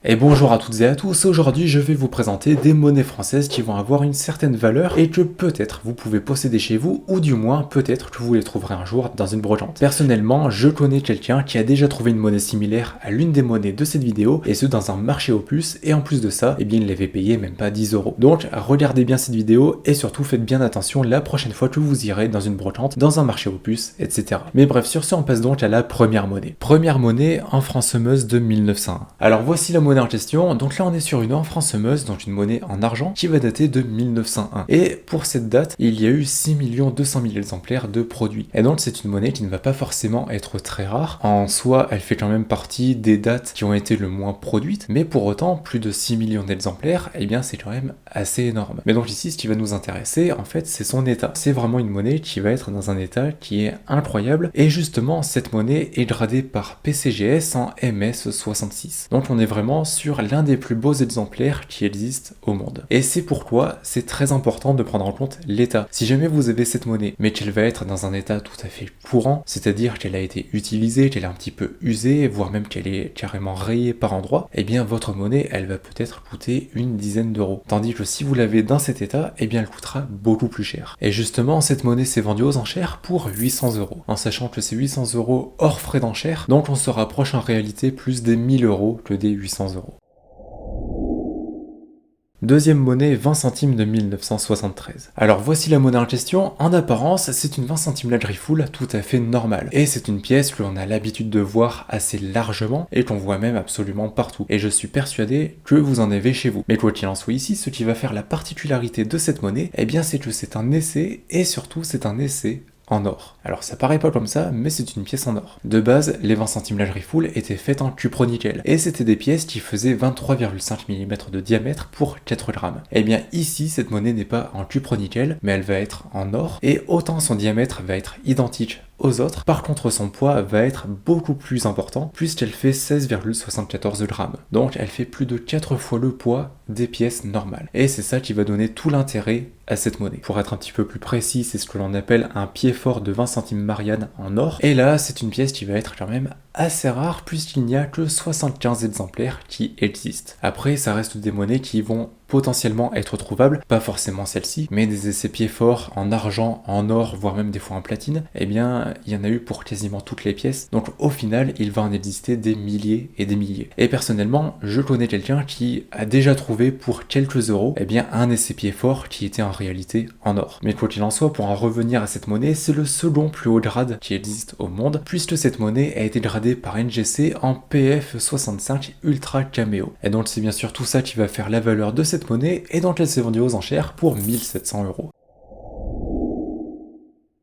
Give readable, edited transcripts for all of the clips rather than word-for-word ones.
Et bonjour à toutes et à tous, aujourd'hui je vais vous présenter des monnaies françaises qui vont avoir une certaine valeur et que peut-être vous pouvez posséder chez vous ou du moins peut-être que vous les trouverez un jour dans une brocante. Personnellement, je connais quelqu'un qui a déjà trouvé une monnaie similaire à l'une des monnaies de cette vidéo et ce dans un marché aux puces et en plus de ça, eh bien il l'avait payé même pas 10 euros. Donc regardez bien cette vidéo et surtout faites bien attention la prochaine fois que vous irez dans une brocante, dans un marché aux puces, etc. Mais bref, sur ce on passe donc à la première monnaie. Première monnaie en francs semeuse de 1901. Alors voici la monnaie en question, donc là on est sur une en francs semeuse, donc une monnaie en argent qui va dater de 1901. Et pour cette date, il y a eu 6 200 000 exemplaires de produits. Et donc c'est une monnaie qui ne va pas forcément être très rare. En soi, elle fait quand même partie des dates qui ont été le moins produites, mais pour autant, plus de 6 millions d'exemplaires, eh bien c'est quand même assez énorme. Mais donc ici, ce qui va nous intéresser, en fait, c'est son état. C'est vraiment une monnaie qui va être dans un état qui est incroyable. Et justement, cette monnaie est gradée par PCGS en MS66. Donc on est vraiment sur l'un des plus beaux exemplaires qui existent au monde. Et c'est pourquoi c'est très important de prendre en compte l'état. Si jamais vous avez cette monnaie, mais qu'elle va être dans un état tout à fait courant, c'est-à-dire qu'elle a été utilisée, qu'elle est un petit peu usée, voire même qu'elle est carrément rayée par endroits, eh bien votre monnaie, elle va peut-être coûter une dizaine d'euros. Tandis que si vous l'avez dans cet état, eh bien elle coûtera beaucoup plus cher. Et justement, cette monnaie s'est vendue aux enchères pour 800 euros. En sachant que c'est 800 euros hors frais d'enchères, donc on se rapproche en réalité plus des 1000 euros que des 800 euros. Deuxième monnaie, 20 centimes de 1973. Alors voici la monnaie en question. En apparence, c'est une 20 centimes la griffoule tout à fait normale. Et c'est une pièce que l'on a l'habitude de voir assez largement et qu'on voit même absolument partout. Et je suis persuadé que vous en avez chez vous. Mais quoi qu'il en soit ici, ce qui va faire la particularité de cette monnaie, eh bien c'est que c'est un essai et surtout c'est un essai en or. Alors ça paraît pas comme ça, mais c'est une pièce en or. De base, les 20 centimes la griffoule étaient faites en cupro-nickel, et c'était des pièces qui faisaient 23,5 mm de diamètre pour 4 grammes. Et bien ici, cette monnaie n'est pas en cupro-nickel, mais elle va être en or, et autant son diamètre va être identique aux autres, par contre son poids va être beaucoup plus important, puisqu'elle fait 16,74 grammes. Donc elle fait plus de 4 fois le poids des pièces normales. Et c'est ça qui va donner tout l'intérêt à cette monnaie. Pour être un petit peu plus précis, c'est ce que l'on appelle un pied fort de 20 centimes Marianne en or. Et là, c'est une pièce qui va être quand même assez rare, puisqu'il n'y a que 75 exemplaires qui existent. Après, ça reste des monnaies qui vont potentiellement être trouvables, pas forcément celle-ci, mais des essais pieds forts en argent, en or, voire même des fois en platine, eh bien, il y en a eu pour quasiment toutes les pièces. Donc au final, il va en exister des milliers et des milliers. Et personnellement, je connais quelqu'un qui a déjà trouvé pour quelques euros, eh bien, un essai pieds fort qui était en réalité en or. Mais quoi qu'il en soit, pour en revenir à cette monnaie, c'est le second plus haut grade qui existe au monde, puisque cette monnaie a été gradée par NGC en PF65 Ultra Cameo. Et donc c'est bien sûr tout ça qui va faire la valeur de cette monnaie, et donc elle s'est vendue aux enchères pour 1700 euros.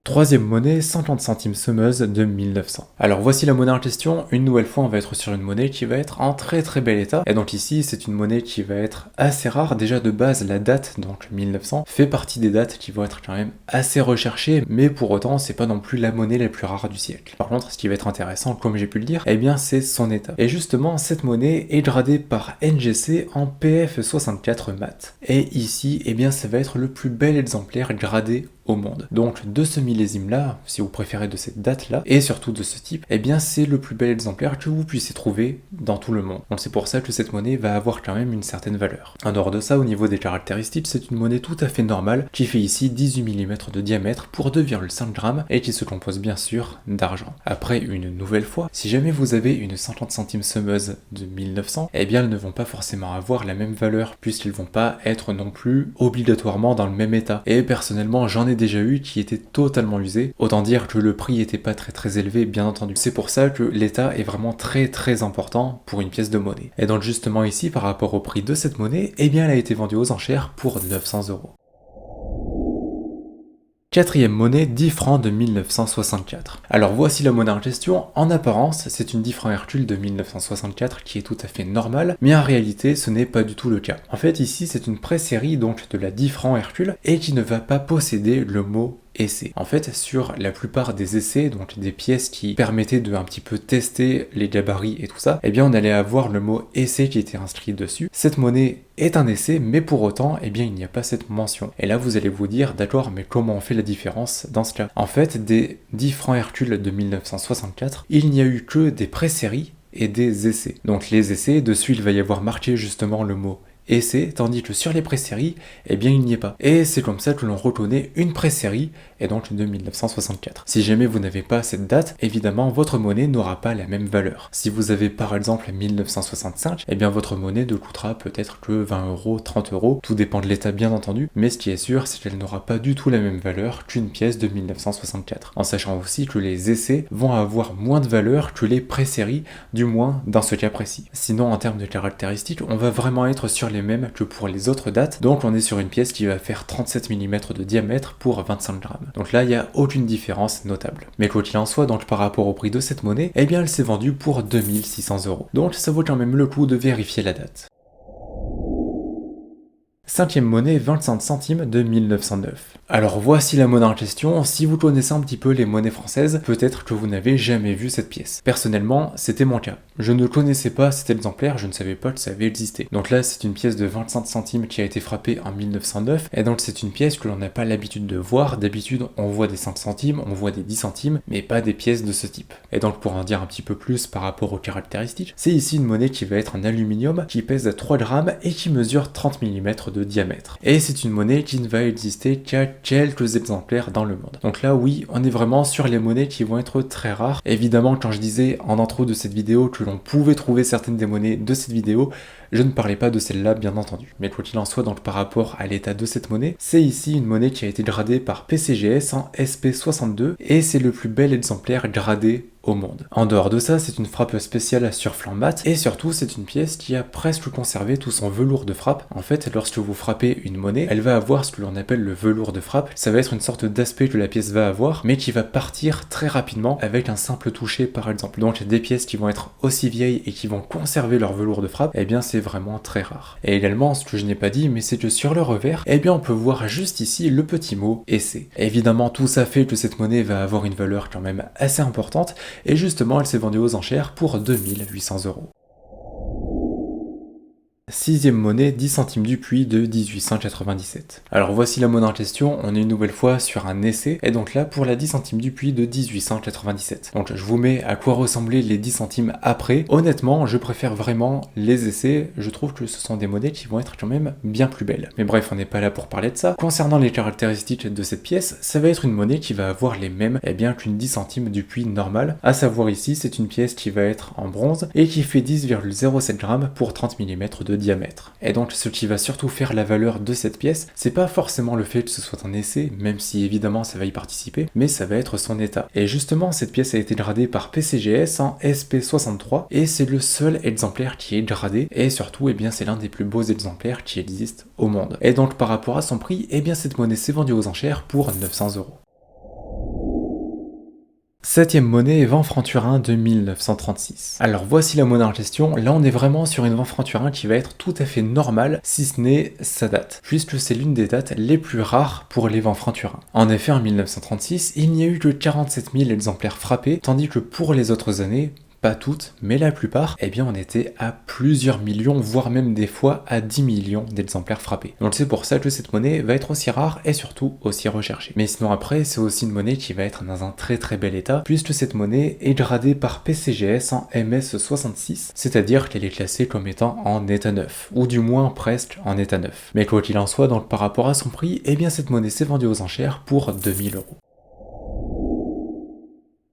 Troisième monnaie, 50 centimes semeuse de 1900. Alors voici la monnaie en question. Une nouvelle fois, on va être sur une monnaie qui va être en très très bel état. Et donc ici, c'est une monnaie qui va être assez rare. Déjà de base, la date, donc 1900, fait partie des dates qui vont être quand même assez recherchées, mais pour autant, c'est pas non plus la monnaie la plus rare du siècle. Par contre, ce qui va être intéressant, comme j'ai pu le dire, eh bien c'est son état. Et justement, cette monnaie est gradée par NGC en PF64 mat. Et ici, eh bien ça va être le plus bel exemplaire gradé au monde. Donc de ce millésime là, si vous préférez de cette date là, et surtout de ce type, eh bien c'est le plus bel exemplaire que vous puissiez trouver dans tout le monde. Donc c'est pour ça que cette monnaie va avoir quand même une certaine valeur. En dehors de ça, au niveau des caractéristiques, c'est une monnaie tout à fait normale, qui fait ici 18 mm de diamètre pour 2,5 grammes, et qui se compose bien sûr d'argent. Après, une nouvelle fois, si jamais vous avez une 50 centimes semeuse de 1900, eh bien elles ne vont pas forcément avoir la même valeur, puisqu'elles vont pas être non plus obligatoirement dans le même état. Et personnellement, j'en ai déjà eu qui était totalement usé, autant dire que le prix était pas très élevé, bien entendu. C'est pour ça que l'état est vraiment très important pour une pièce de monnaie. Et donc justement ici, par rapport au prix de cette monnaie, eh bien elle a été vendue aux enchères pour 900 euros. Quatrième monnaie, 10 francs de 1964. Alors voici la monnaie en question. En apparence, c'est une 10 francs Hercule de 1964 qui est tout à fait normale, mais en réalité, ce n'est pas du tout le cas. En fait, ici, c'est une pré-série donc de la 10 francs Hercule et qui ne va pas posséder le mot essais. En fait, sur la plupart des essais, donc des pièces qui permettaient de un petit peu tester les gabarits et tout ça, eh bien on allait avoir le mot essai qui était inscrit dessus. Cette monnaie est un essai, mais pour autant, eh bien il n'y a pas cette mention. Et là vous allez vous dire, d'accord, mais comment on fait la différence dans ce cas? En fait, des 10 francs Hercule de 1964, il n'y a eu que des pré-séries et des essais. Donc les essais, dessus il va y avoir marqué justement le mot essai, tandis que sur les préséries, eh bien il n'y est pas. Et c'est comme ça que l'on reconnaît une présérie, et donc de 1964. Si jamais vous n'avez pas cette date, évidemment votre monnaie n'aura pas la même valeur. Si vous avez par exemple 1965, eh bien votre monnaie ne coûtera peut-être que 20 euros, 30 euros, tout dépend de l'état bien entendu, mais ce qui est sûr, c'est qu'elle n'aura pas du tout la même valeur qu'une pièce de 1964. En sachant aussi que les essais vont avoir moins de valeur que les préséries, du moins dans ce cas précis. Sinon en termes de caractéristiques, on va vraiment être sur les mêmes que pour les autres dates, donc on est sur une pièce qui va faire 37 mm de diamètre pour 25 grammes. Donc là il n'y a aucune différence notable. Mais quoi qu'il en soit, donc par rapport au prix de cette monnaie, eh bien elle s'est vendue pour 2600 euros. Donc ça vaut quand même le coup de vérifier la date. Cinquième monnaie, 25 centimes de 1909. Alors voici la monnaie en question. Si vous connaissez un petit peu les monnaies françaises, peut-être que vous n'avez jamais vu cette pièce. Personnellement, c'était mon cas. Je ne connaissais pas cet exemplaire, je ne savais pas que ça avait existé. Donc là, c'est une pièce de 25 centimes qui a été frappée en 1909, et donc c'est une pièce que l'on n'a pas l'habitude de voir. D'habitude, on voit des 5 centimes, on voit des 10 centimes, mais pas des pièces de ce type. Et donc pour en dire un petit peu plus par rapport aux caractéristiques, c'est ici une monnaie qui va être en aluminium, qui pèse 3 grammes et qui mesure 30 mm de diamètre. Et c'est une monnaie qui ne va exister qu'à quelques exemplaires dans le monde. Donc là oui, on est vraiment sur les monnaies qui vont être très rares. Évidemment, quand je disais en intro de cette vidéo que l'on pouvait trouver certaines des monnaies de cette vidéo, je ne parlais pas de celle-là bien entendu. Mais quoi qu'il en soit, donc par rapport à l'état de cette monnaie, c'est ici une monnaie qui a été gradée par PCGS en SP62 et c'est le plus bel exemplaire gradé au monde. En dehors de ça, c'est une frappe spéciale sur flanc mat et surtout c'est une pièce qui a presque conservé tout son velours de frappe. En fait, lorsque vous frappez une monnaie, elle va avoir ce que l'on appelle le velours de frappe. Ça va être une sorte d'aspect que la pièce va avoir, mais qui va partir très rapidement avec un simple toucher par exemple. Donc des pièces qui vont être aussi vieilles et qui vont conserver leur velours de frappe, eh bien c'est vraiment très rare. Et également, ce que je n'ai pas dit, mais c'est que sur le revers, eh bien on peut voir juste ici le petit mot essai. Évidemment, tout ça fait que cette monnaie va avoir une valeur quand même assez importante. Et justement, elle s'est vendue aux enchères pour 2800 euros. Sixième monnaie, 10 centimes du Puy de 1897. Alors voici la monnaie en question, on est une nouvelle fois sur un essai, et donc là pour la 10 centimes du Puy de 1897. Donc je vous mets à quoi ressemblaient les 10 centimes après. Honnêtement, je préfère vraiment les essais, je trouve que ce sont des monnaies qui vont être quand même bien plus belles. Mais bref, on n'est pas là pour parler de ça. Concernant les caractéristiques de cette pièce, ça va être une monnaie qui va avoir les mêmes bien qu'une 10 centimes du Puy normale. À savoir ici, c'est une pièce qui va être en bronze et qui fait 10,07 grammes pour 30 mm de diamètre. Et donc ce qui va surtout faire la valeur de cette pièce, c'est pas forcément le fait que ce soit un essai, même si évidemment ça va y participer, mais ça va être son état. Et justement, cette pièce a été gradée par PCGS en SP63 et c'est le seul exemplaire qui est gradé et surtout, eh bien c'est l'un des plus beaux exemplaires qui existent au monde. Et donc par rapport à son prix, eh bien cette monnaie s'est vendue aux enchères pour 900 euros. Septième monnaie, 20 francs Turin de 1936. Alors voici la monnaie en question, là on est vraiment sur une 20 francs Turin qui va être tout à fait normale, si ce n'est sa date, puisque c'est l'une des dates les plus rares pour les 20 francs Turin. En effet, en 1936, il n'y a eu que 47 000 exemplaires frappés, tandis que pour les autres années, pas toutes, mais la plupart, eh bien on était à plusieurs millions, voire même des fois à 10 millions d'exemplaires frappés. Donc c'est pour ça que cette monnaie va être aussi rare et surtout aussi recherchée. Mais sinon après, c'est aussi une monnaie qui va être dans un très très bel état, puisque cette monnaie est gradée par PCGS en MS66, c'est-à-dire qu'elle est classée comme étant en état neuf, ou du moins presque en état neuf. Mais quoi qu'il en soit, donc par rapport à son prix, eh bien cette monnaie s'est vendue aux enchères pour 2000 euros.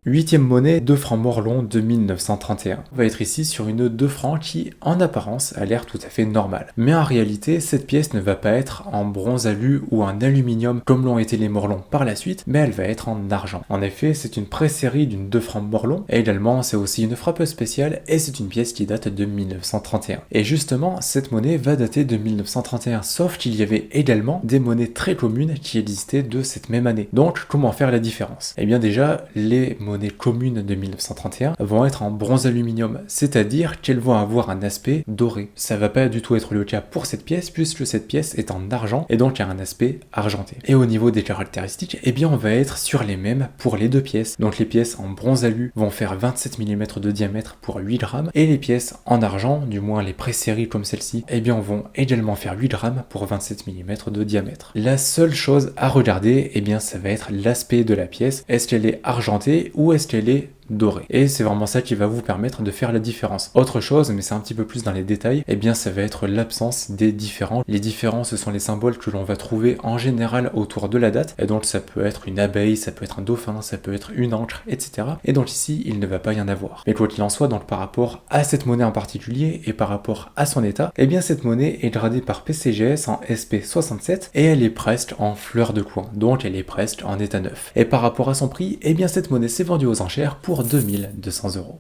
Huitième monnaie, 2 francs Morlon de 1931. On va être ici sur une 2 francs qui, en apparence, a l'air tout à fait normale. Mais en réalité, cette pièce ne va pas être en bronze alu ou en aluminium comme l'ont été les Morlons par la suite, mais elle va être en argent. En effet, c'est une pré-série d'une 2 francs Morlon, et également c'est aussi une frappe spéciale, et c'est une pièce qui date de 1931. Et justement, cette monnaie va dater de 1931, sauf qu'il y avait également des monnaies très communes qui existaient de cette même année. Donc, comment faire la différence? Eh bien déjà, les monnaies communes de 1931 vont être en bronze aluminium, c'est-à-dire qu'elles vont avoir un aspect doré. Ça va pas du tout être le cas pour cette pièce, puisque cette pièce est en argent et donc a un aspect argenté. Et au niveau des caractéristiques, eh bien on va être sur les mêmes pour les deux pièces. Donc les pièces en bronze alu vont faire 27 mm de diamètre pour 8 grammes, et les pièces en argent, du moins les pré-séries comme celle-ci, eh bien vont également faire 8 grammes pour 27 mm de diamètre. La seule chose à regarder, eh bien ça va être l'aspect de la pièce. Est-ce qu'elle est argentée ou est-ce qu'elle est doré. Et c'est vraiment ça qui va vous permettre de faire la différence. Autre chose, mais c'est un petit peu plus dans les détails, eh bien ça va être l'absence des différents. Les différents, ce sont les symboles que l'on va trouver en général autour de la date, et donc ça peut être une abeille, ça peut être un dauphin, ça peut être une ancre, etc. Et donc ici, il ne va pas y en avoir. Mais quoi qu'il en soit, donc par rapport à cette monnaie en particulier et par rapport à son état, eh bien cette monnaie est gradée par PCGS en SP67 et elle est priced en fleur de coin, donc elle est priced en état neuf. Et par rapport à son prix, eh bien cette monnaie s'est vendue aux enchères pour 2200 €.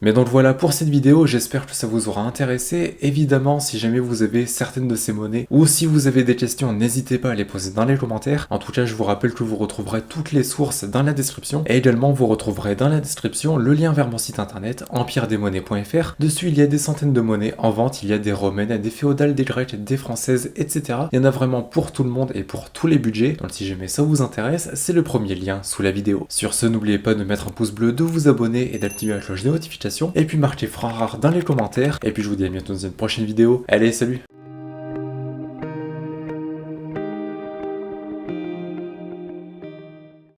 Mais donc voilà pour cette vidéo, j'espère que ça vous aura intéressé. Évidemment, si jamais vous avez certaines de ces monnaies ou si vous avez des questions, n'hésitez pas à les poser dans les commentaires. En tout cas, je vous rappelle que vous retrouverez toutes les sources dans la description et également vous retrouverez dans la description le lien vers mon site internet empiredesmonnaies.fr. Dessus, il y a des centaines de monnaies en vente, il y a des romaines, des féodales, des grecques, des françaises, etc. Il y en a vraiment pour tout le monde et pour tous les budgets. Donc si jamais ça vous intéresse, c'est le premier lien sous la vidéo. Sur ce, n'oubliez pas de mettre un pouce bleu, de vous abonner et d'activer la cloche de notification. Et puis marquez franc rare dans les commentaires. Et puis je vous dis à bientôt dans une prochaine vidéo. Allez, salut!